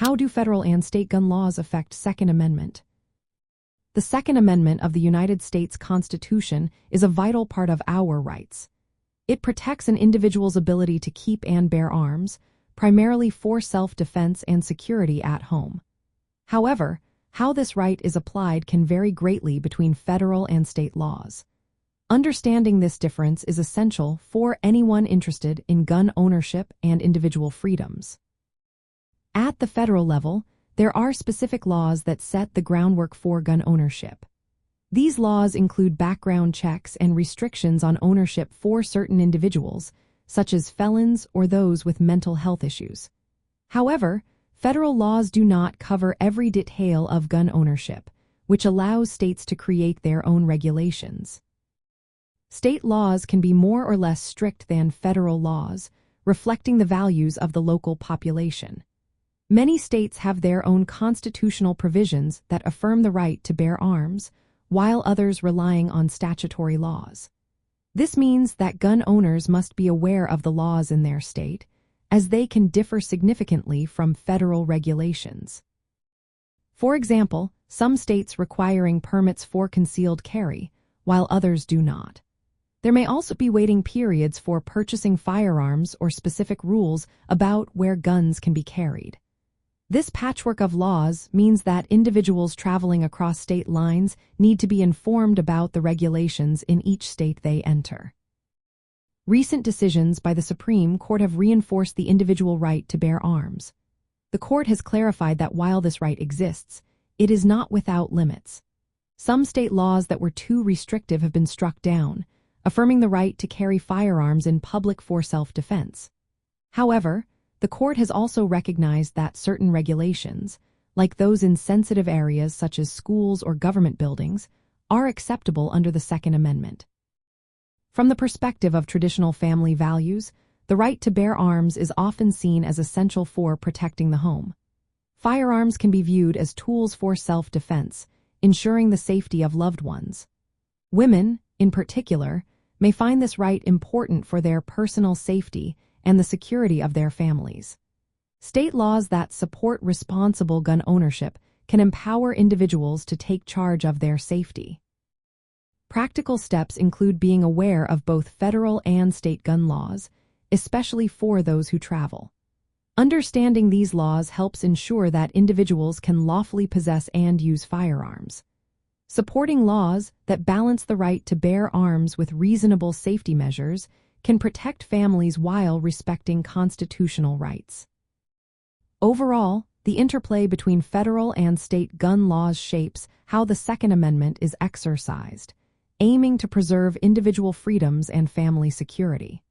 How do federal and state gun laws affect Second Amendment? The Second Amendment of the United States Constitution is a vital part of our rights. It protects an individual's ability to keep and bear arms, primarily for self-defense and security at home. However, how this right is applied can vary greatly between federal and state laws. Understanding this difference is essential for anyone interested in gun ownership and individual freedoms. At the federal level, there are specific laws that set the groundwork for gun ownership. These laws include background checks and restrictions on ownership for certain individuals, such as felons or those with mental health issues. However, federal laws do not cover every detail of gun ownership, which allows states to create their own regulations. State laws can be more or less strict than federal laws, reflecting the values of the local population. Many states have their own constitutional provisions that affirm the right to bear arms, while others relying on statutory laws. This means that gun owners must be aware of the laws in their state, as they can differ significantly from federal regulations. For example, some states requiring permits for concealed carry, while others do not. There may also be waiting periods for purchasing firearms or specific rules about where guns can be carried. This patchwork of laws means that individuals traveling across state lines need to be informed about the regulations in each state they enter. Recent decisions by the Supreme Court have reinforced the individual right to bear arms. The court has clarified that while this right exists, it is not without limits. Some state laws that were too restrictive have been struck down, affirming the right to carry firearms in public for self-defense. However, the court has also recognized that certain regulations, like those in sensitive areas such as schools or government buildings, are acceptable under the Second Amendment. From the perspective of traditional family values, the right to bear arms is often seen as essential for protecting the home. Firearms can be viewed as tools for self-defense, ensuring the safety of loved ones. Women, in particular, may find this right important for their personal safety and the security of their families. State laws that support responsible gun ownership can empower individuals to take charge of their safety. Practical steps include being aware of both federal and state gun laws, especially for those who travel. Understanding these laws helps ensure that individuals can lawfully possess and use firearms. Supporting laws that balance the right to bear arms with reasonable safety measures can protect families while respecting constitutional rights. Overall, the interplay between federal and state gun laws shapes how the Second Amendment is exercised, aiming to preserve individual freedoms and family security.